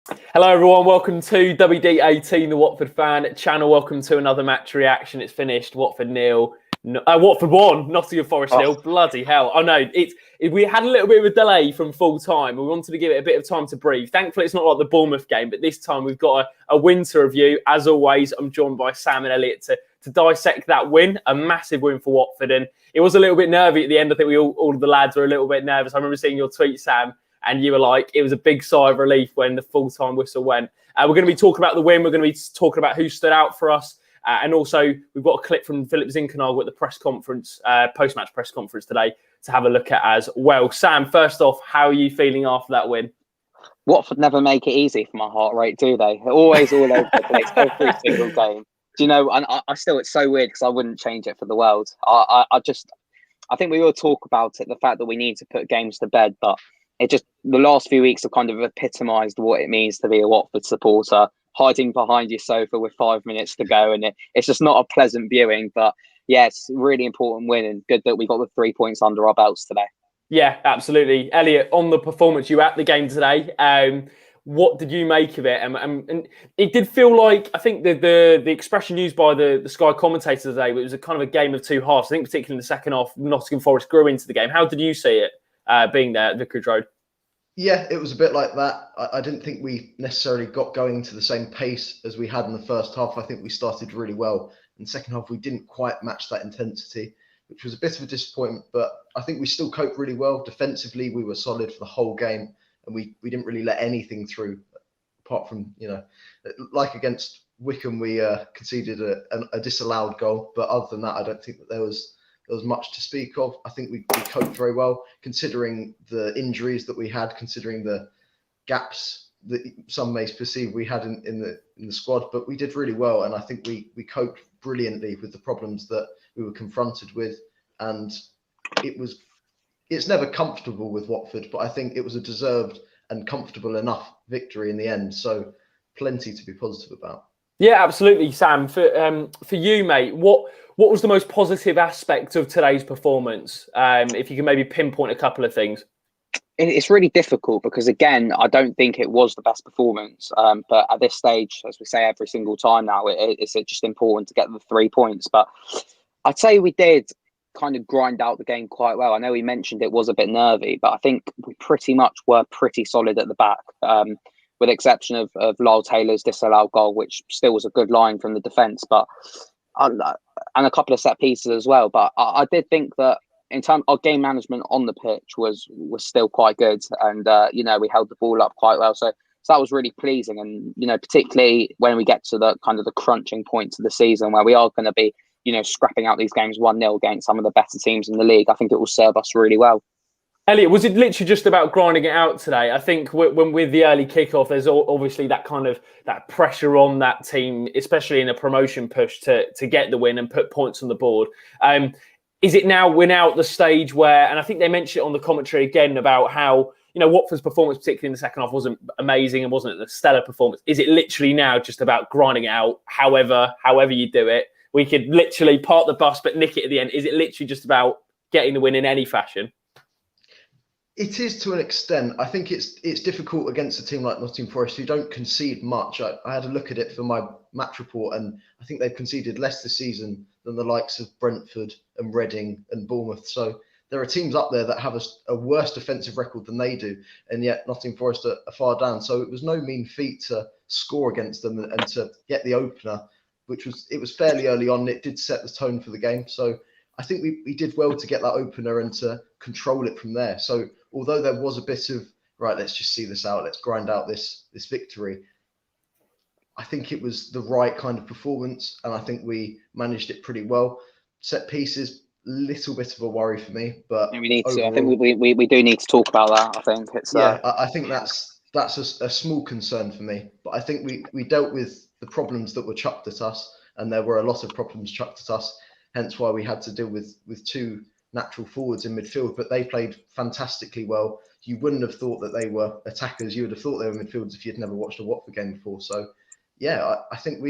Hello everyone, welcome to WD18, the Watford fan channel. Welcome to another match reaction. It's finished. Watford 0, Watford 1, Nottingham Forest 0. Bloody hell. I know, we had a little bit of a delay from full time. We wanted to give it a bit of time to breathe. Thankfully, it's not like the Bournemouth game, but this time we've got a win to review. As always, I'm joined by Sam and Elliot to dissect that win, a massive win for Watford. And it was a little bit nervy at the end. I think all of the lads were a little bit nervous. I remember seeing your tweet, Sam, and you were like, it was a big sigh of relief when the full-time whistle went. We're going to be talking about the win. We're going to be talking about who stood out for us. And also, we've got a clip from Philip Zinchenko at the press conference, post-match press conference today to have a look at as well. Sam, first off, how are you feeling after that win? Watford never make it easy for my heart rate, do they? They're always all over the place, every single game. Do you know, and I still, it's so weird because I wouldn't change it for the world. I think we will talk about it, the fact that we need to put games to bed, but the last few weeks have kind of epitomised what it means to be a Watford supporter, hiding behind your sofa with 5 minutes to go. And it's just not a pleasant viewing. But yeah, it's a really important win and good that we got the 3 points under our belts today. Yeah, absolutely. Elliot, on the performance, you were at the game today. What did you make of it? And it did feel like, I think the expression used by the Sky commentator today, it was a kind of a game of two halves. I think particularly in the second half, Nottingham Forest grew into the game. How did you see it? Being there at Vicarage Road? Yeah, it was a bit like that. I didn't think we necessarily got going to the same pace as we had in the first half. I think we started really well. In the second half, we didn't quite match that intensity, which was a bit of a disappointment. But I think we still coped really well. Defensively, we were solid for the whole game. And we didn't really let anything through, apart from, like against Wycombe, we conceded a disallowed goal. But other than that, I don't think that there was much to speak of. I think we coped very well, considering the injuries that we had, considering the gaps that some may perceive we had in the squad. But we did really well, and I think we coped brilliantly with the problems that we were confronted with. And it's never comfortable with Watford, but I think it was a deserved and comfortable enough victory in the end. So plenty to be positive about. Yeah, absolutely, Sam. For you, mate, what was the most positive aspect of today's performance? If you can maybe pinpoint a couple of things. It's really difficult because, again, I don't think it was the best performance. But at this stage, as we say every single time now, it's just important to get the 3 points. But I'd say we did kind of grind out the game quite well. I know he mentioned it was a bit nervy, but I think we pretty much were pretty solid at the back. With the exception of Lyle Taylor's disallowed goal, which still was a good line from the defence, and a couple of set pieces as well. But I did think that in terms of game management on the pitch was still quite good, and we held the ball up quite well. So that was really pleasing, and particularly when we get to the kind of the crunching points of the season where we are going to be scrapping out these games 1-0 against some of the better teams in the league. I think it will serve us really well. Elliot, was it literally just about grinding it out today? I think when with the early kickoff, there's obviously that kind of that pressure on that team, especially in a promotion push to get the win and put points on the board. Is it now we're now at the stage where, and I think they mentioned it on the commentary again about how Watford's performance, particularly in the second half, wasn't amazing and wasn't a stellar performance. Is it literally now just about grinding it out, however you do it? We could literally park the bus but nick it at the end. Is it literally just about getting the win in any fashion? It is to an extent. I think it's difficult against a team like Nottingham Forest who don't concede much. I had a look at it for my match report, and I think they've conceded less this season than the likes of Brentford and Reading and Bournemouth. So there are teams up there that have a worse defensive record than they do, and yet Nottingham Forest are far down. So it was no mean feat to score against them and to get the opener, it was fairly early on. It did set the tone for the game. So I think we did well to get that opener and to control it from there. So although there was a bit of, right, let's just see this out, let's grind out this victory, I think it was the right kind of performance, and I think we managed it pretty well. Set pieces, little bit of a worry for me, but we need to. I think we do need to talk about that. I think it's I think that's a small concern for me, but I think we dealt with the problems that were chucked at us, and there were a lot of problems chucked at us. Hence why we had to deal with two natural forwards in midfield, but they played fantastically well. You wouldn't have thought that they were attackers. You would have thought they were midfielders if you'd never watched a Watford game before. So, yeah, I think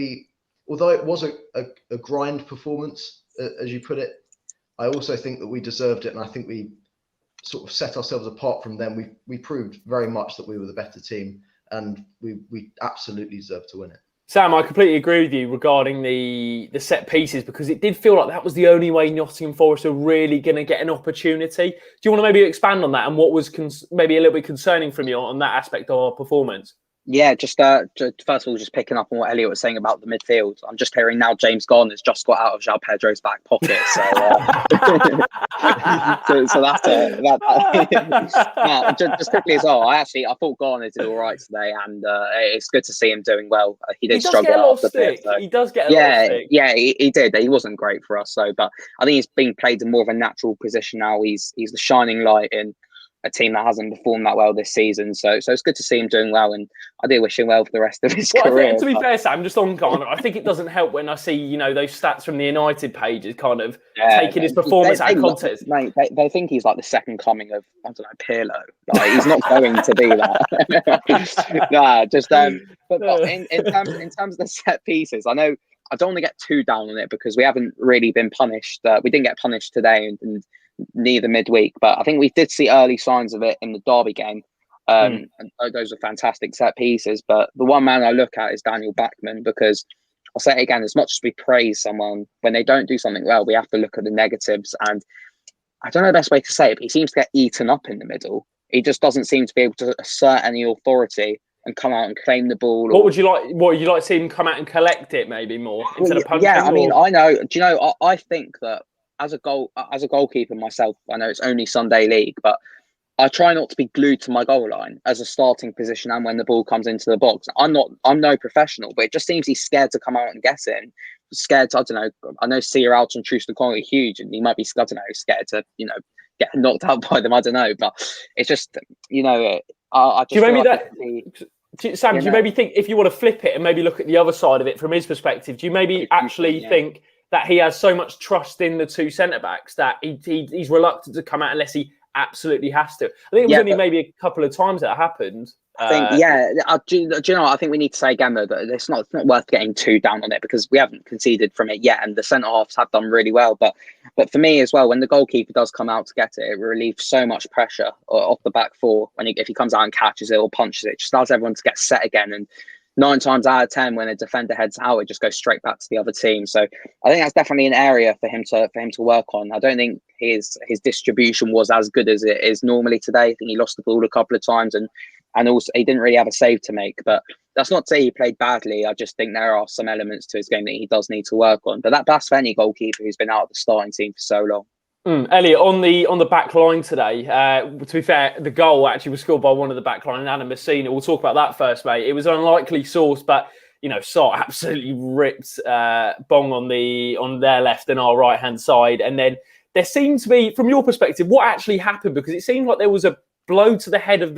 although it was a grind performance, as you put it, I also think that we deserved it, and I think we sort of set ourselves apart from them. We proved very much that we were the better team, and we absolutely deserve to win it. Sam, I completely agree with you regarding the set pieces, because it did feel like that was the only way Nottingham Forest are really going to get an opportunity. Do you want to maybe expand on that and what was maybe a little bit concerning from you on that aspect of our performance? Yeah, just first of all, just picking up on what Elliot was saying about the midfield. I'm just hearing now James Garner's just got out of João Pedro's back pocket. So, so that's just quickly as well. I thought Garner did all right today, and it's good to see him doing well. He did struggle out of the bit. So. He does get a lot of stick. Yeah, he did. He wasn't great for us. So, but I think he's being played in more of a natural position now. He's the shining light in a team that hasn't performed that well this season. So it's good to see him doing well, and I do wish him well for the rest of his career. To be fair, Sam, just on Garner, I think it doesn't help when I see, those stats from the United pages kind of taking his performance out of context. Mate, they think he's like the second coming of, I don't know, Pirlo. Like, he's not going to be that. Nah, just but in terms of the set pieces, I know I don't want to get too down on it because we haven't really been punished. We didn't get punished today, and neither midweek, but I think we did see early signs of it in the Derby game. And those are fantastic set pieces. But the one man I look at is Daniel Backman, because I'll say it again, as much as we praise someone, when they don't do something well, we have to look at the negatives. And I don't know the best way to say it, but he seems to get eaten up in the middle. He just doesn't seem to be able to assert any authority and come out and claim the ball. What would you like to see him come out and collect it maybe more instead of punching? Yeah, I mean, I know. Do you know? I think that as a goalkeeper myself, I know it's only Sunday League, but I try not to be glued to my goal line as a starting position and when the ball comes into the box. I'm no professional, but it just seems he's scared to come out and get it. Scared to, I don't know. I know Sia out and Troost-Ekong are huge, and he might be, I don't know, scared to, get knocked out by them. I don't know, but it's just, I just. Do you maybe that? Sam, do you maybe think, if you want to flip it and maybe look at the other side of it from his perspective, do you maybe actually think that he has so much trust in the two centre-backs that he's reluctant to come out unless he absolutely has to? I think it was only maybe a couple of times that happened. I think, do you know what? I think we need to say again, though, that it's not worth getting too down on it because we haven't conceded from it yet, and the centre-halves have done really well. But for me as well, when the goalkeeper does come out to get it, it relieves so much pressure off the back four. If he comes out and catches it or punches it, it just allows everyone to get set again. And 9 times out of 10, when a defender heads out, it just goes straight back to the other team. So I think that's definitely an area for him to work on. I don't think his distribution was as good as it is normally today. I think he lost the ball a couple of times, and also he didn't really have a save to make. But that's not to say he played badly. I just think there are some elements to his game that he does need to work on. But that's for any goalkeeper who's been out of the starting team for so long. Elliot, on the back line today, to be fair, the goal actually was scored by one of the back line, Adam Messina. We'll talk about that first, mate. It was an unlikely source, but Sart absolutely ripped Bong on their left and our right hand side. And then there seemed to be, from your perspective, what actually happened, because it seemed like there was a blow to the head of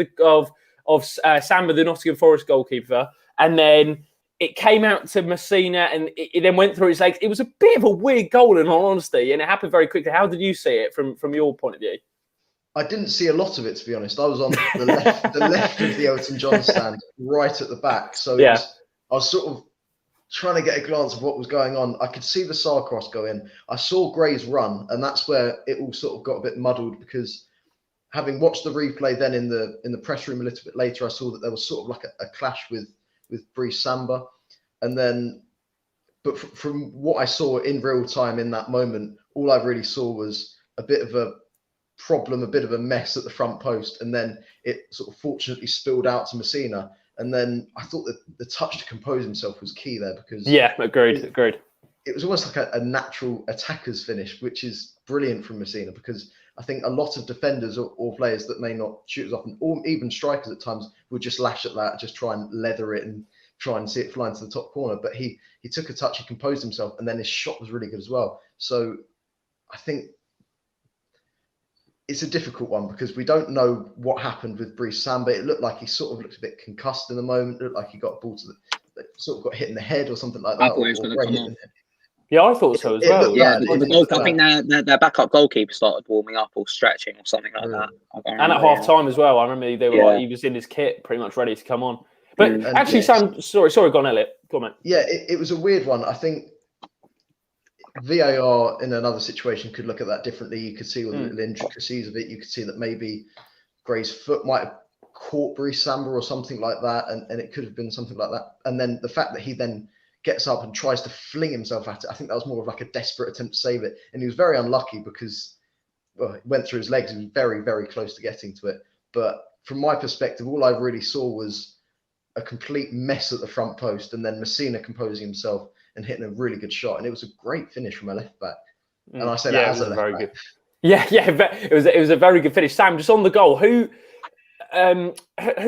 Samba, the Nottingham Forest goalkeeper, and then it came out to Messina and it then went through his legs. It was a bit of a weird goal, in all honesty, and it happened very quickly. How did you see it from your point of view? I didn't see a lot of it, to be honest. I was on the left of the Elton John stand, right at the back. So I was sort of trying to get a glance of what was going on. I could see the Sar cross go in. I saw Gray's run, and that's where it all sort of got a bit muddled, because having watched the replay then in the press room a little bit later, I saw that there was sort of like a clash with Brice Samba. And then, but from what I saw in real time in that moment, all I really saw was a bit of a problem, a bit of a mess at the front post. And then it sort of fortunately spilled out to Messina. And then I thought that the touch to compose himself was key there, because agreed. It was almost like a natural attacker's finish, which is brilliant from Messina, because I think a lot of defenders or players that may not shoot as often, or even strikers at times, would just lash at that, just try and leather it and try and see it fly into the top corner. But he took a touch, he composed himself, and then his shot was really good as well. So I think it's a difficult one, because we don't know what happened with Brice Samba. It looked like he sort of looked a bit concussed in the moment. It looked like he got a ball sort of got hit in the head or something like that. I thought he was going to come on. Yeah, I thought so as well. Yeah, I think their backup goalkeeper started warming up or stretching or something like that. And at half time as well, I remember they were he was in his kit, pretty much ready to come on. But actually, Sam, sorry, go on, Elliot. Go on, mate. Yeah, it was a weird one. I think VAR in another situation could look at that differently. You could see all the little intricacies of it. You could see that maybe Gray's foot might have Courtbury Samba or something like that, and it could have been something like that. And then the fact that he then gets up and tries to fling himself at it, I think that was more of like a desperate attempt to save it. And he was very unlucky because, well, it went through his legs. He was very, very close to getting to it. But from my perspective, all I really saw was a complete mess at the front post, and then Messina composing himself and hitting a really good shot. And it was a great finish from a left back. And I say that as a left back. Good. Yeah, it was a very good finish. Sam, just on the goal, who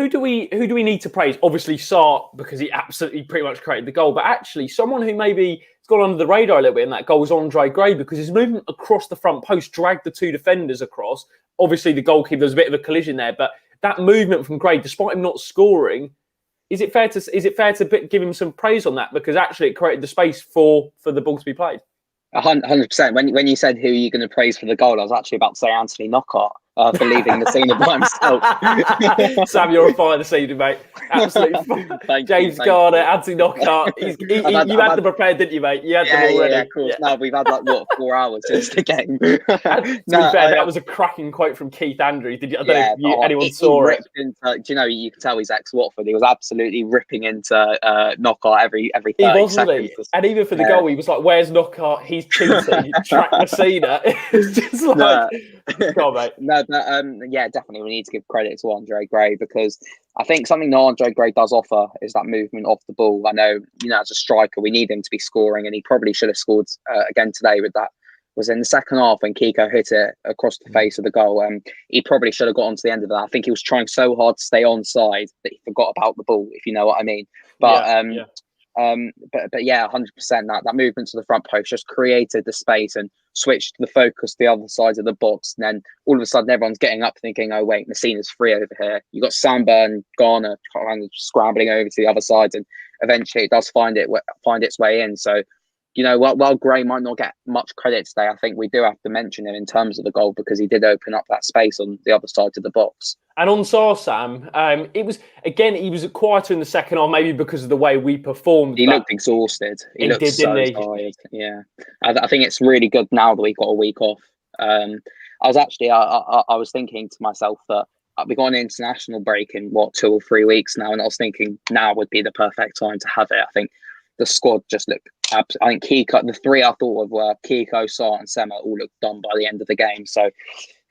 do we need to praise? Obviously, Sarr, because he absolutely pretty much created the goal, but actually someone who maybe has gone under the radar a little bit in that goal was Andre Gray, because his movement across the front post dragged the two defenders across. Obviously, the goalkeeper, there was a bit of a collision there, but that movement from Gray, despite him not scoring, is it fair to give him some praise on that? Because actually, it created the space for the ball to be played. 100%. When you said who are you going to praise for the goal, I was actually about to say Anthony Knockaert for leaving Messina by himself. Sam, you're a fire this evening, mate. Absolutely. James Garner, Anthony Knockaert. You had them prepared, didn't you, mate? You had them already. Yeah, of course. Yeah. No, we've had 4 hours since the game. To be fair, that was a cracking quote from Keith Andrews. I don't know if anyone saw it. You can tell he's ex-Watford. He was absolutely ripping into Knockaert every 30 he was, seconds. And even for the goal, he was like, "Where's Knockaert? He's cheating. Track Messina." It's just like, go on, mate. No, but definitely we need to give credit to Andre Gray, because I think something that Andre Gray does offer is that movement off the ball. I know, as a striker, we need him to be scoring, and he probably should have scored again today with that. Was in the second half when Kiko hit it across the face of the goal. He probably should have got on to the end of that. I think he was trying so hard to stay onside that he forgot about the ball, if you know what I mean. But but yeah, 100%. That movement to the front post just created the space and switched the focus to the other side of the box. And then all of a sudden, everyone's getting up thinking, "Oh wait, Messina's free over here." You got Samba and Garner kind of scrambling over to the other side, and eventually it does find its way in. So, while Gray might not get much credit today, I think we do have to mention him in terms of the goal, because he did open up that space on the other side of the box. And on Sarr, Sam, he was quieter in the second half, maybe because of the way we performed. He looked exhausted. He looked so tired. Yeah, I think it's really good now that we got a week off. I was thinking to myself that we've got an international break in 2 or 3 weeks now, and I was thinking now would be the perfect time to have it. I think the squad just looked. I think Kiko, the three I thought of were Kiko, Sarr, and Sema, all looked done by the end of the game. So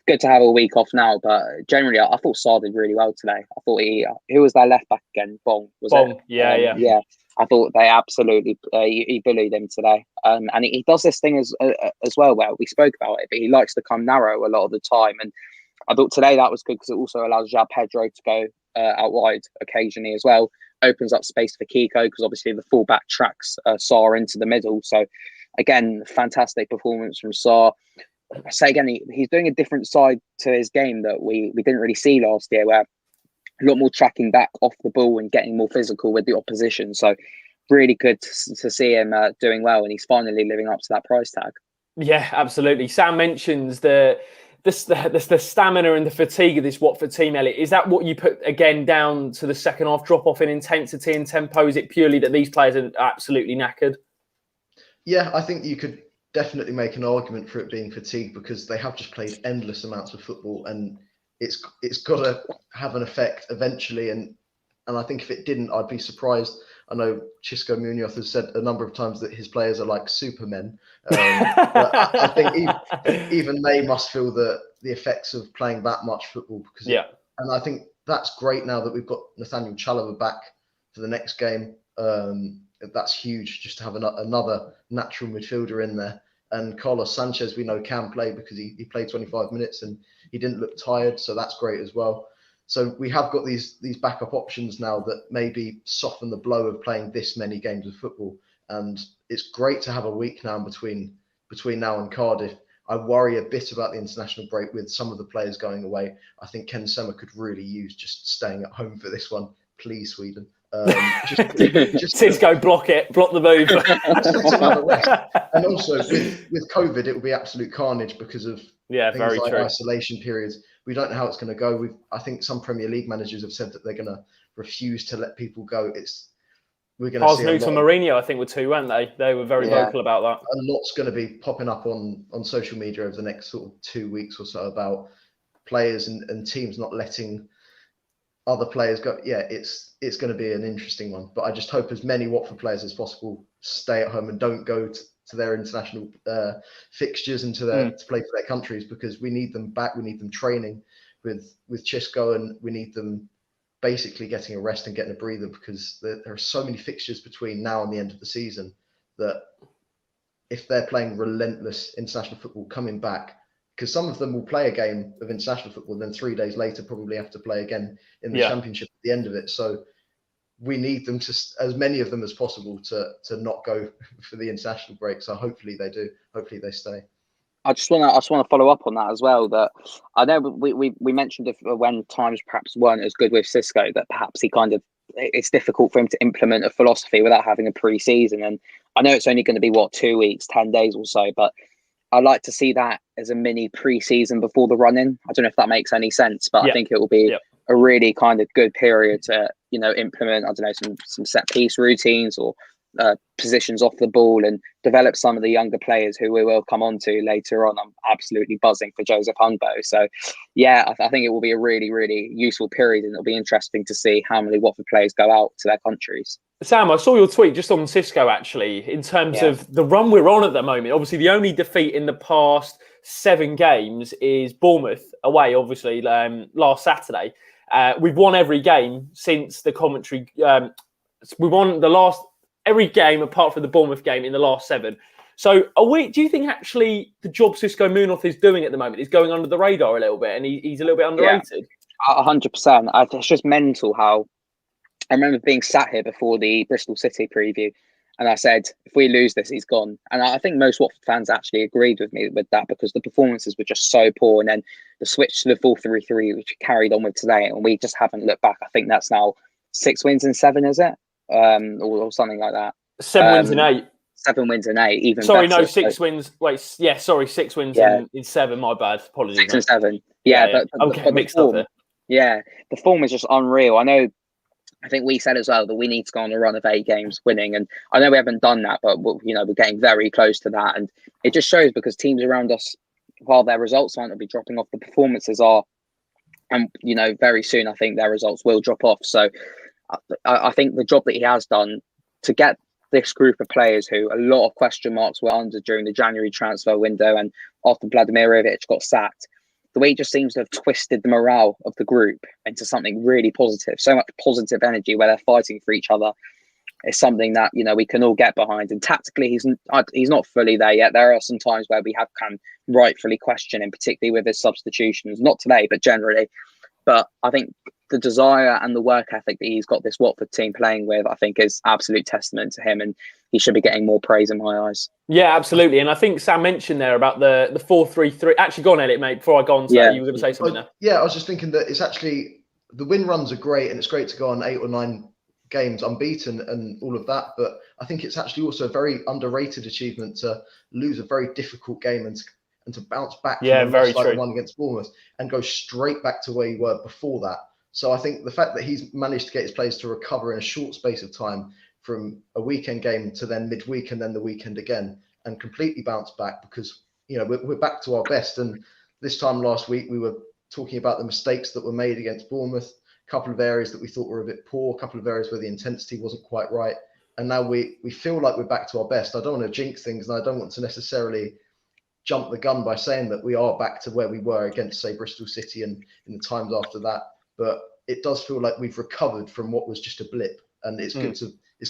good to have a week off now. But generally, I thought Sarr did really well today. I thought who was their left back again? Bong, was it? Yeah. I thought they absolutely he bullied him today. And he does this thing as well, where we spoke about it, but he likes to come narrow a lot of the time. And I thought today that was good, because it also allows João Pedro to go out wide occasionally as well. Opens up space for Kiko, because obviously the fullback tracks Sarr into the middle. So again, fantastic performance from Sarr. I say again, he's doing a different side to his game that we didn't really see last year, where a lot more tracking back off the ball and getting more physical with the opposition. So really good to see him doing well, and he's finally living up to that price tag. Yeah, absolutely. Sam mentions the stamina and the fatigue of this Watford team, Elliot. Is that what you put again down to the second half drop off in intensity and tempo? Is it purely that these players are absolutely knackered? Yeah, I think you could definitely make an argument for it being fatigue, because they have just played endless amounts of football, and it's got to have an effect eventually. And I think if it didn't, I'd be surprised. I know Xisco Munoz has said a number of times that his players are like supermen. But I think even they must feel the effects of playing that much football. And I think that's great now that we've got Nathaniel Chalobah back for the next game. That's huge, just to have another natural midfielder in there. And Carlos Sanchez, we know, can play, because he played 25 minutes and he didn't look tired. So that's great as well. So we have got these backup options now that maybe soften the blow of playing this many games of football. And it's great to have a week now between now and Cardiff. I worry a bit about the international break with some of the players going away. I think Ken Sema could really use just staying at home for this one. Please, Sweden. Xisco, block the move. And also with COVID, it will be absolute carnage because of things very like true. Isolation periods. We don't know how it's going to go. I think some Premier League managers have said that they're going to refuse to let people go. We're going to see Arsenal to Mourinho, I think, were two, weren't they? They were very vocal about that. A lot's going to be popping up on social media over the next sort of 2 weeks or so about players and teams not letting other players go, it's going to be an interesting one. But I just hope as many Watford players as possible stay at home and don't go to their international fixtures and to play for their countries, because we need them back. We need them training with Chisco, and we need them basically getting a rest and getting a breather, because there are so many fixtures between now and the end of the season that if they're playing relentless international football coming back, because some of them will play a game of international football, then 3 days later probably have to play again in the championship at the end of it. So we need them to, as many of them as possible, to not go for the international break. So hopefully they do. Hopefully they stay. I just want to follow up on that as well. That I know we mentioned when times perhaps weren't as good with Xisco, that perhaps it's difficult for him to implement a philosophy without having a pre-season. And I know it's only going to be 2 weeks, 10 days or so, but I like to see that as a mini pre-season before the run-in. I don't know if that makes any sense, but I think it will be a really kind of good period to implement, I don't know, some set piece routines or positions off the ball and develop some of the younger players who we will come on to later on. I'm absolutely buzzing for Joseph Humbo. So I think it will be a really, really useful period, and it'll be interesting to see how many Watford players go out to their countries. Sam, I saw your tweet just on Xisco, actually, in terms of the run we're on at the moment. Obviously, the only defeat in the past 7 games is Bournemouth away, obviously, last Saturday. We've won every game since the commentary. We won every game apart from the Bournemouth game in the last 7. So do you think actually the job Xisco Munoz is doing at the moment is going under the radar a little bit, and he's a little bit underrated? 100%. It's just mental how I remember being sat here before the Bristol City preview, and I said, if we lose this, he's gone. And I think most Watford fans actually agreed with me with that, because the performances were just so poor. And then the switch to the 4-3-3, which we carried on with today, and we just haven't looked back. I think that's now 6 wins in 7, is it? Or something like that. 7 wins in 8. 7 wins in 8. Even sorry, better. No, 6 wins. Wait, 6 wins in 7. My bad. Apologies. 6 and 7. But I'm getting mixed up there. Yeah, the form is just unreal. I think we said as well that we need to go on a run of 8 games winning, and I know we haven't done that, but we're getting very close to that, and it just shows because teams around us, while their results might not be dropping off, the performances are, and very soon I think their results will drop off. So I think the job that he has done to get this group of players, who a lot of question marks were under during the January transfer window and after Vladimirovic got sacked, the way he just seems to have twisted the morale of the group into something really positive, so much positive energy where they're fighting for each other, is something that we can all get behind. And tactically, he's not fully there yet. There are some times where we can rightfully question him, particularly with his substitutions. Not today, but generally. But I think the desire and the work ethic that he's got this Watford team playing with, I think, is absolute testament to him, and he should be getting more praise in my eyes. Yeah, absolutely. And I think Sam mentioned there about the 4-3-3. Actually, go on, Elliot, mate. Before I go on to that, you were going to say something there. Yeah, I was just thinking that it's actually, the win runs are great, and it's great to go on 8 or 9 games unbeaten and all of that. But I think it's actually also a very underrated achievement to lose a very difficult game and to bounce back from a loss like the one against Bournemouth and go straight back to where you were before that. So I think the fact that he's managed to get his players to recover in a short space of time from a weekend game to then midweek and then the weekend again, and completely bounce back, because we're back to our best. And this time last week we were talking about the mistakes that were made against Bournemouth, a couple of areas that we thought were a bit poor, a couple of areas where the intensity wasn't quite right, and now we feel like we're back to our best. I don't want to jinx things, and I don't want to necessarily jump the gun by saying that we are back to where we were against, say, Bristol City and in the times after that, but it does feel like we've recovered from what was just a blip, and it's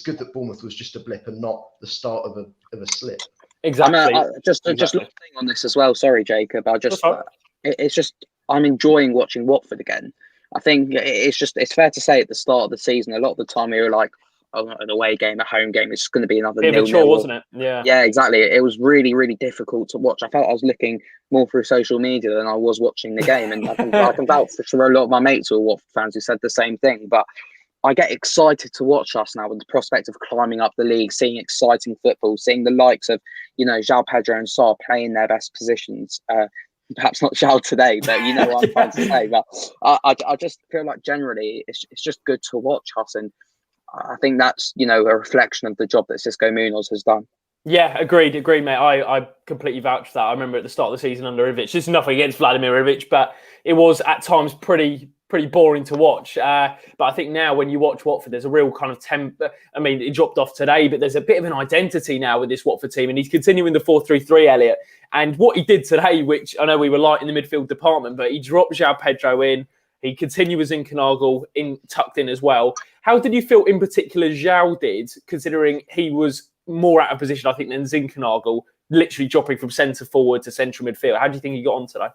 good that Bournemouth was just a blip and not the start of a slip. Exactly. Just looking on this as well. Sorry, Jacob. It's just I'm enjoying watching Watford again. I think it's fair to say at the start of the season, a lot of the time we were like, an away game, a home game, it's going to be another bit of a chore, wasn't it? Yeah, exactly. It was really, really difficult to watch. I felt I was looking more through social media than I was watching the game, and I can vouch for a lot of my mates who are Watford fans who said the same thing. But I get excited to watch us now with the prospect of climbing up the league, seeing exciting football, seeing the likes of João Pedro and Sarr playing their best positions. Perhaps not João today, but you know what I'm trying to say. But I just feel like generally it's just good to watch us, and I think that's a reflection of the job that Xisco Munoz has done. Yeah, agreed, mate. I completely vouch for that. I remember at the start of the season under Ivic, there's nothing against Vladimirovic, but it was at times pretty pretty boring to watch. But I think now when you watch Watford, there's a real kind of temper. I mean, it dropped off today, but there's a bit of an identity now with this Watford team, and he's continuing the 4-3-3, Elliot. And what he did today, which I know we were light in the midfield department, but he dropped João Pedro in. He continued with Zinchenko tucked in as well. How did you feel in particular João did, considering he was more out of position, I think, than Zinchenko, literally dropping from centre forward to central midfield? How do you think he got on today?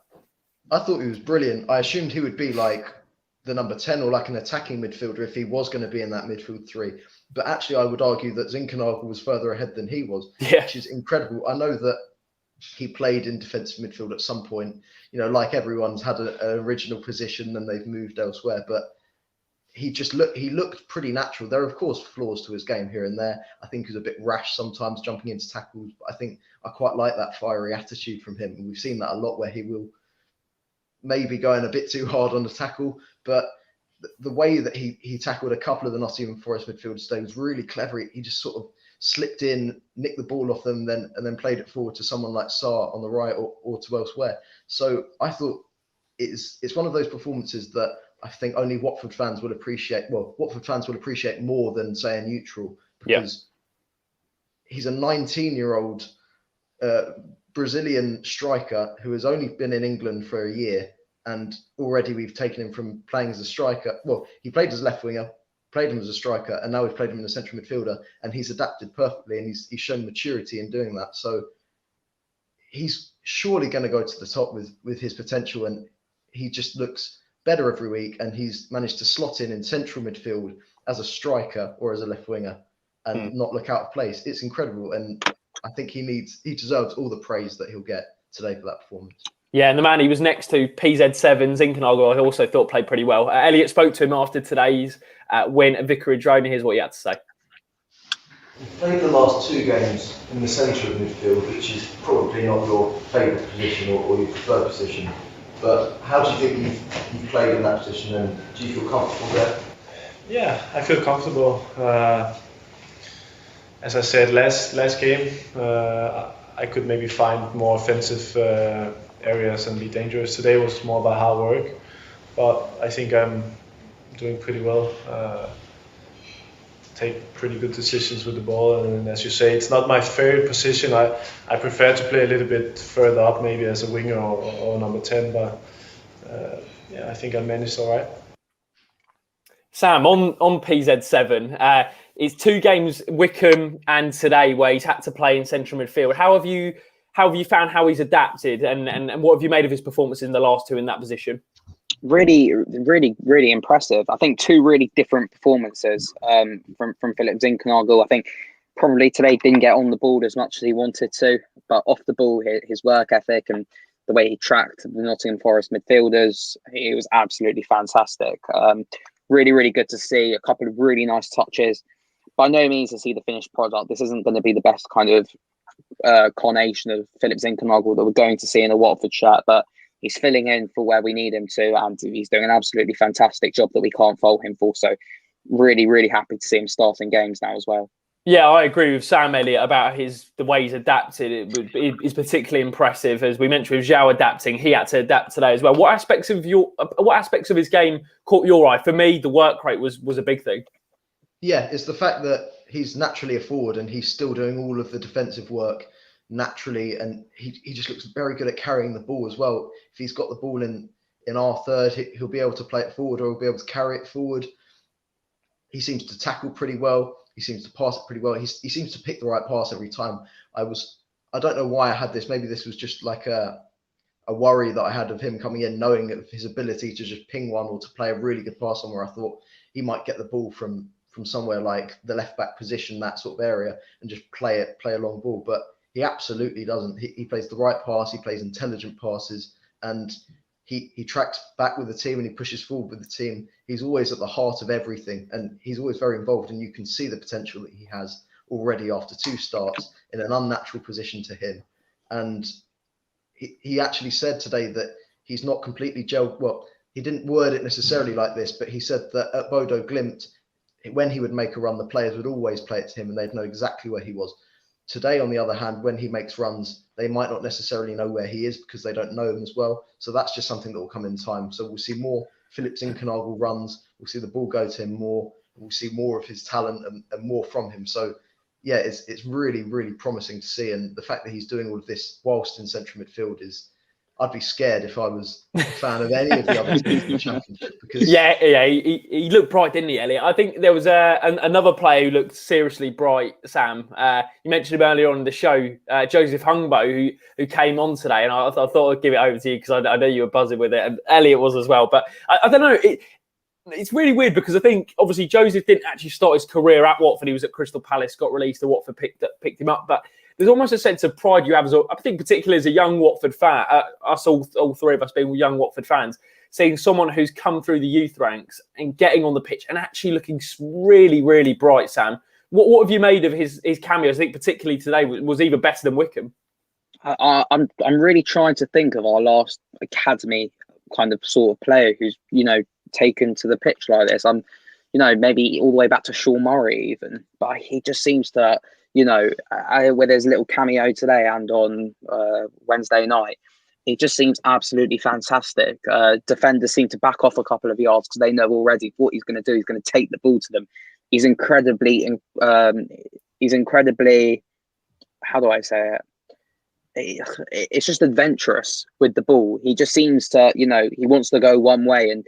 I thought he was brilliant. I assumed he would be like the number 10 or like an attacking midfielder if he was going to be in that midfield three. But actually, I would argue that Zinchenko was further ahead than he was, which is incredible. I know that he played in defensive midfield at some point. You know, like everyone's had an original position and they've moved elsewhere. But he looked pretty natural. There are, of course, flaws to his game here and there. I think he's a bit rash sometimes jumping into tackles. But I think I quite like that fiery attitude from him. And we've seen that a lot where he will maybe going a bit too hard on the tackle, but the way that he tackled a couple of the Nottingham Forest midfielders today was really clever. He just sort of slipped in, nicked the ball off them, and then played it forward to someone like Sarr on the right or to elsewhere. So I thought it's one of those performances that I think only Watford fans will appreciate. Well, Watford fans will appreciate more than, say, a neutral, because he's a 19-year-old Brazilian striker who has only been in England for a year, and already we've taken him from playing as a striker. Well, he played as a left winger, played him as a striker, and now we've played him in a central midfielder, and he's adapted perfectly, and he's shown maturity in doing that. So he's surely going to go to the top with his potential, and he just looks better every week, and he's managed to slot in central midfield as a striker or as a left winger and not look out of place. It's incredible, and I think he deserves all the praise that he'll get today for that performance. Yeah, and the man he was next to, PZ7, Zinchenko, I also thought played pretty well. Elliot spoke to him after today's win at Vicarage Road, and here's what he had to say. You played the last two games in the centre of midfield, which is probably not your favourite position or your preferred position. But how do you think you've played in that position, and do you feel comfortable there? Yeah, I feel comfortable. As I said, last game, I could maybe find more offensive areas and be dangerous. Today was more about hard work, but I think I'm doing pretty well. Take pretty good decisions with the ball, and as you say, it's not my favorite position. I prefer to play a little bit further up, maybe as a winger or number 10, but I think I managed all right. Sam, on PZ7, it's two games, Wickham and today, where he's had to play in central midfield. How have you found how he's adapted, and what have you made of his performance in the last two in that position? Really, really, really impressive. I think two really different performances from Philip Zinchenko. I think probably today didn't get on the ball as much as he wanted to, but off the ball, his work ethic and the way he tracked the Nottingham Forest midfielders, he was absolutely fantastic. Really, really good to see. A couple of really nice touches. By no means is he the finished product. This isn't going to be the best kind of carnation of Philip Zinchenko that we're going to see in a Watford shirt, but he's filling in for where we need him to, and he's doing an absolutely fantastic job that we can't fault him for. So really, really happy to see him starting games now as well. Yeah, I agree with Sam, Elliot, about the way he's adapted. It is particularly impressive. As we mentioned with João adapting, he had to adapt today as well. What aspects of his game caught your eye? For me, the work rate was a big thing. Yeah, it's the fact that he's naturally a forward and he's still doing all of the defensive work naturally, and he just looks very good at carrying the ball as well. If he's got the ball in our third, he'll be able to play it forward, or he'll be able to carry it forward. He seems to tackle pretty well. He seems to pass it pretty well. He seems to pick the right pass every time. I don't know why I had this. Maybe this was just like a worry that I had of him coming in, knowing of his ability to just ping one or to play a really good pass somewhere. I thought he might get the ball from somewhere like the left back position, that sort of area, and just play a long ball. But he absolutely doesn't. He plays the right pass. He plays intelligent passes, and he tracks back with the team and he pushes forward with the team. He's always at the heart of everything, and he's always very involved. And you can see the potential that he has already after two starts in an unnatural position to him. And he actually said today that he's not completely gelled. Well, he didn't word it necessarily like this, but he said that at Bodo Glimt, when he would make a run, the players would always play it to him and they'd know exactly where he was. Today, on the other hand, when he makes runs, they might not necessarily know where he is because they don't know him as well. So that's just something that will come in time. So we'll see more Phillips Inkenagel runs. We'll see the ball go to him more. We'll see more of his talent and more from him. So, yeah, it's really, really promising to see. And the fact that he's doing all of this whilst in central midfield is, I'd be scared if I was a fan of any of the other teams in the Championship. Because he looked bright, didn't he, Elliot? I think there was another player who looked seriously bright, Sam. You mentioned him earlier on in the show, Joseph Hungbo, who came on today, and I thought I'd give it over to you because I know you were buzzing with it, and Elliot was as well. But I don't know, it's really weird because I think obviously Joseph didn't actually start his career at Watford. He was at Crystal Palace, got released to Watford, picked him up, but there's almost a sense of pride you have I think particularly as a young Watford fan, us all three of us being young Watford fans, seeing someone who's come through the youth ranks and getting on the pitch and actually looking really, really bright, Sam. What have you made of his cameos? I think particularly today was even better than Wickham. I'm really trying to think of our last academy kind of sort of player who's, taken to the pitch like this. I'm, maybe all the way back to Sean Murray even, but he just seems to, with his little cameo today and on Wednesday night, it just seems absolutely fantastic. Defenders seem to back off a couple of yards because they know already what he's going to do. He's going to take the ball to them. He's incredibly, how do I say it? It's just adventurous with the ball. He just seems to, he wants to go one way, and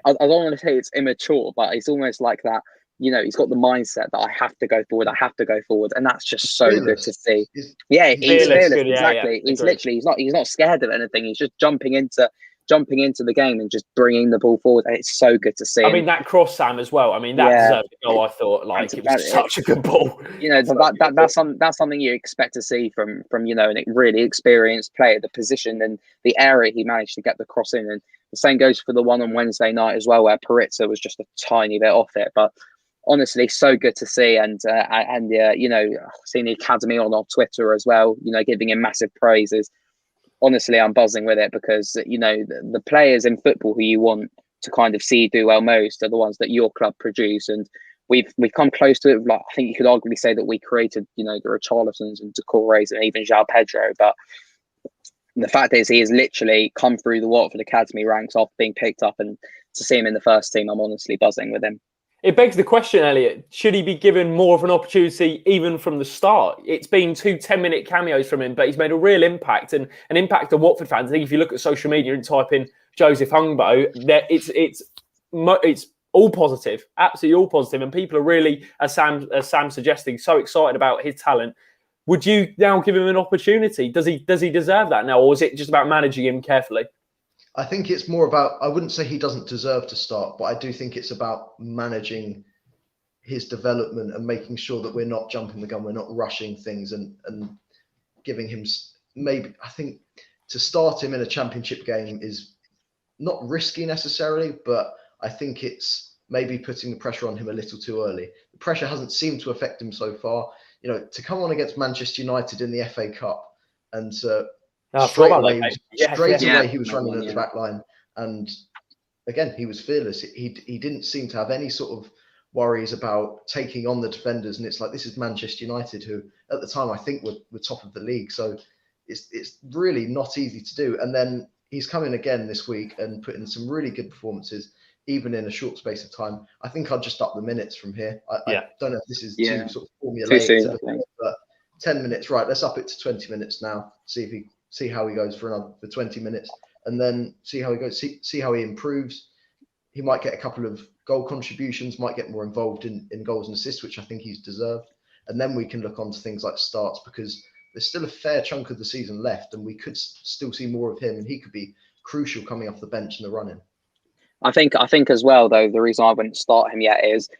I don't want to say it's immature, but it's almost like that. He's got the mindset that I have to go forward, and that's just so good to see. He's fearless. Good, exactly. He's literally he's not scared of anything. He's just jumping into the game and just bringing the ball forward. And it's so good to see. I mean, that cross, Sam, as well. I mean, that deserved a goal. I thought it was such a good ball. That's something you expect to see from a really experienced player. The position and the area he managed to get the cross in, and the same goes for the one on Wednesday night as well, where Paritza was just a tiny bit off it, but. Honestly, so good to see, and seeing the academy on our Twitter as well, giving him massive praises. Honestly, I'm buzzing with it because the players in football who you want to kind of see do well most are the ones that your club produce, and we've come close to it. Like, I think you could arguably say that we created the Richarlisons and Decore's and even João Pedro, but the fact is he has literally come through the Watford academy ranks after being picked up, and to see him in the first team, I'm honestly buzzing with him. It begs the question, Elliot, should he be given more of an opportunity even from the start? It's been 2 10-minute cameos from him, but he's made a real impact, and an impact on Watford fans. I think if you look at social media and type in Joseph Hungbo, it's all positive, absolutely all positive, and people are really, as Sam suggesting, so excited about his talent. Would you now give him an opportunity? Does he deserve that now, or is it just about managing him carefully? I think it's more about, I wouldn't say he doesn't deserve to start, but I do think it's about managing his development and making sure that we're not jumping the gun, we're not rushing things and giving him maybe, I think to start him in a championship game is not risky necessarily, but I think it's maybe putting the pressure on him a little too early. The pressure hasn't seemed to affect him so far. To come on against Manchester United in the FA Cup and straight away he was running at the back line, and again he was fearless. He didn't seem to have any sort of worries about taking on the defenders, and it's like, this is Manchester United, who at the time I think were top of the league, so it's really not easy to do. And then he's come in again this week and put in some really good performances even in a short space of time. I think I'll just up the minutes from here. I don't know if this is too sort of formulaic, but 10 minutes, right, let's up it to 20 minutes now, see how he goes for 20 minutes, and then see how he goes, see how he improves. He might get a couple of goal contributions, might get more involved in goals and assists, which I think he's deserved. And then we can look on to things like starts, because there's still a fair chunk of the season left, and we could still see more of him, and he could be crucial coming off the bench in the run-in. I think as well, though, the reason I wouldn't start him yet is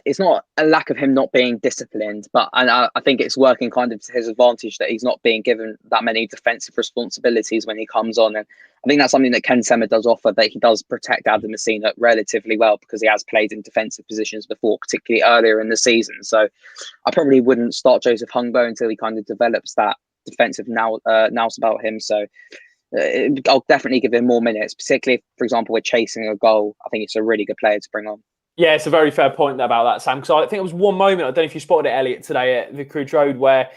it's not a lack of him not being disciplined, but I think it's working kind of to his advantage that he's not being given that many defensive responsibilities when he comes on. And I think that's something that Ken Sema does offer, that he does protect Adam Messina relatively well because he has played in defensive positions before, particularly earlier in the season. So I probably wouldn't start Joseph Hungbo until he kind of develops that defensive nous about him. So I'll definitely give him more minutes, particularly if, for example, we're chasing a goal. I think it's a really good player to bring on. Yeah, it's a very fair point about that, Sam, because I think it was one moment, I don't know if you spotted it, Elliot, today at Vicarage Road, where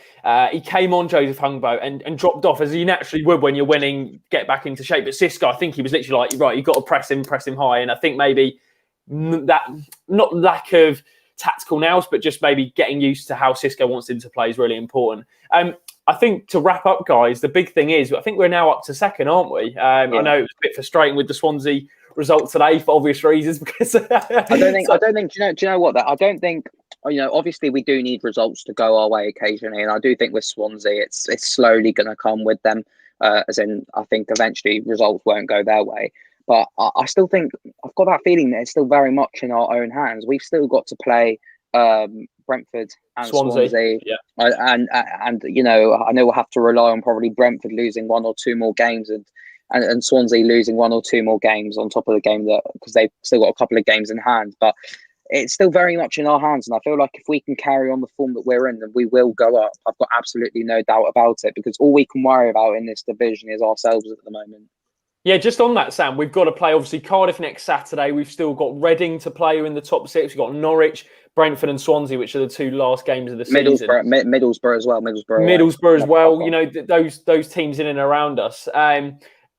he came on Joseph Hungbo and dropped off, as he naturally would when you're winning, get back into shape. But Xisco, I think he was literally like, right, you've got to press him high. And I think maybe that, not lack of tactical nous, but just maybe getting used to how Xisco wants him to play is really important. I think to wrap up, guys, the big thing is, I think we're now up to second, aren't we? I know it was a bit frustrating with the Swansea result today for obvious reasons, because I don't think. Do you know what? That I don't think. Obviously we do need results to go our way occasionally, and I do think with Swansea, it's slowly going to come with them. As in, I think eventually results won't go their way. But I still think I've got that feeling that it's still very much in our own hands. We've still got to play Brentford and Swansea. Yeah. And I know we'll have to rely on probably Brentford losing one or two more games and Swansea losing one or two more games on top of the game, that because they've still got a couple of games in hand. But it's still very much in our hands, and I feel like if we can carry on the form that we're in, then we will go up. I've got absolutely no doubt about it, because all we can worry about in this division is ourselves at the moment. Yeah, just on that, Sam, we've got to play, obviously, Cardiff next Saturday. We've still got Reading to play in the top six. We've got Norwich, Brentford and Swansea, which are the two last games of the season. Middlesbrough as well. Middlesbrough as well. You know, those teams in and around us.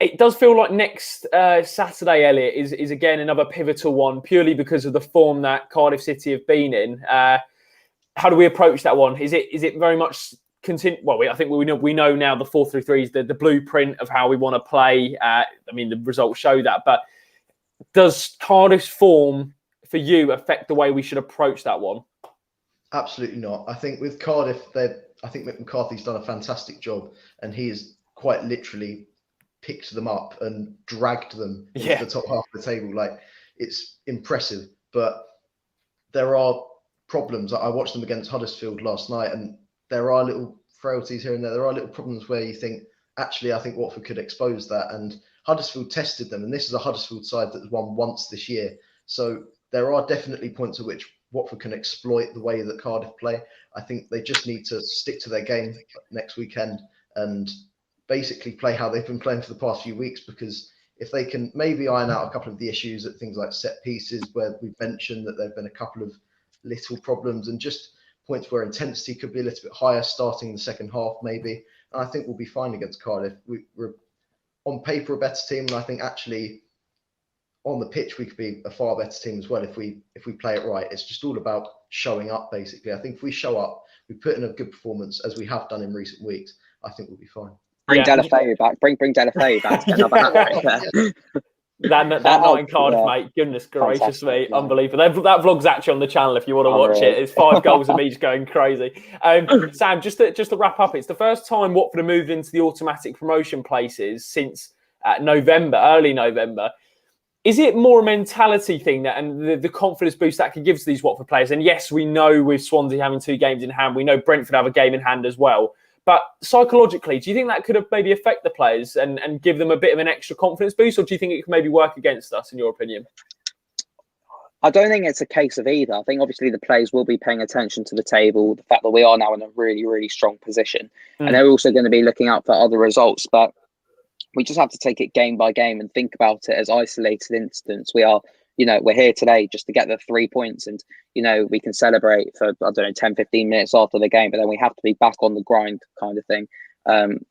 It does feel like next Saturday, Elliot, is again another pivotal one, purely because of the form that Cardiff City have been in. How do we approach that one? Is it very much continue? Well, I think we know now the 4-3-3 is the blueprint of how we want to play. I mean, the results show that. But does Cardiff's form for you affect the way we should approach that one? Absolutely not. I think with Cardiff, I think Mick McCarthy's done a fantastic job, and he has quite literally picked them up and dragged them into the top half of the table. Like, it's impressive, but there are problems. I watched them against Huddersfield last night, and there are little frailties here and there. There are little problems where you think, actually, I think Watford could expose that. And Huddersfield tested them, and this is a Huddersfield side that has won once this year. So there are definitely points at which Watford can exploit the way that Cardiff play. I think they just need to stick to their game next weekend and basically play how they've been playing for the past few weeks, because if they can maybe iron out a couple of the issues at things like set pieces, where we've mentioned that there have been a couple of little problems, and just points where intensity could be a little bit higher starting the second half maybe, and I think we'll be fine against Cardiff. We're on paper a better team, and I think actually on the pitch we could be a far better team as well if we play it right. It's just all about showing up, basically. I think if we show up, we put in a good performance as we have done in recent weeks, I think we'll be fine. Bring Delafeu back. Bring Delafeu back to get another hat trick. That night in Cardiff, mate. Goodness gracious me, unbelievable. That vlog's actually on the channel if you want to watch it. It's 5 goals of me just going crazy. Sam, just to wrap up, it's the first time Watford have moved into the automatic promotion places since early November. Is it more a mentality thing that, and the confidence boost that could give to these Watford players? And yes, we know with Swansea having 2 games in hand, we know Brentford have a game in hand as well. But psychologically, do you think that could have maybe affect the players and give them a bit of an extra confidence boost? Or do you think it could maybe work against us, in your opinion? I don't think it's a case of either. I think obviously the players will be paying attention to the table, the fact that we are now in a really, really strong position. And they're also going to be looking out for other results. But we just have to take it game by game and think about it as isolated incidents. We're here today just to get the 3 points, and, we can celebrate for, 10, 15 minutes after the game, but then we have to be back on the grind kind of thing.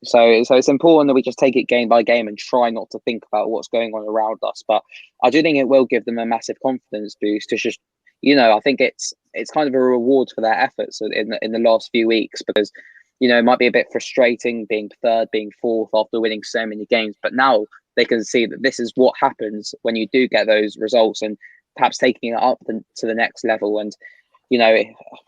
So it's important that we just take it game by game and try not to think about what's going on around us. But I do think it will give them a massive confidence boost to just, I think it's kind of a reward for their efforts in the last few weeks, because, it might be a bit frustrating being third, being fourth after winning so many games, but now they can see that this is what happens when you do get those results, and perhaps taking it up to the next level. And,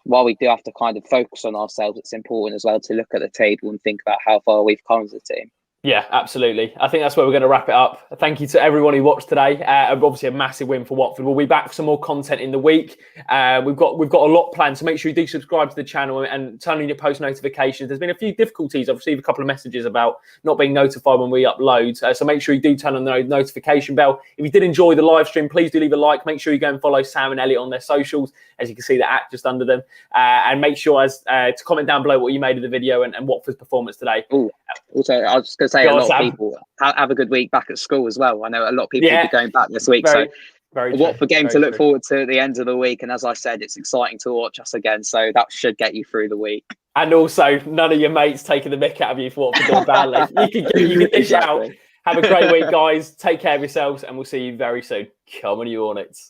while we do have to kind of focus on ourselves, it's important as well to look at the table and think about how far we've come as a team. Yeah, absolutely. I think that's where we're going to wrap it up. Thank you to everyone who watched today. Obviously, a massive win for Watford. We'll be back for some more content in the week. We've got a lot planned, so make sure you do subscribe to the channel and turn on your post notifications. There's been a few difficulties. I've received a couple of messages about not being notified when we upload, so make sure you do turn on the notification bell. If you did enjoy the live stream, please do leave a like. Make sure you go and follow Sam and Elliot on their socials, as you can see the @ just under them, and make sure to comment down below what you made of the video and Watford's performance today. Ooh. Also, I was just going to say, a lot of people have a good week back at school as well. I know a lot of people will be going back this week. So Very A true. Watford game Very to look true. forward to at the end of the week. And as I said, it's exciting to watch us again. So that should get you through the week. And also, none of your mates taking the mick out of you for Watford doing badly. You can dish it out. Exactly. Have a great week, guys. Take care of yourselves, and we'll see you very soon. Come on, you Hornets.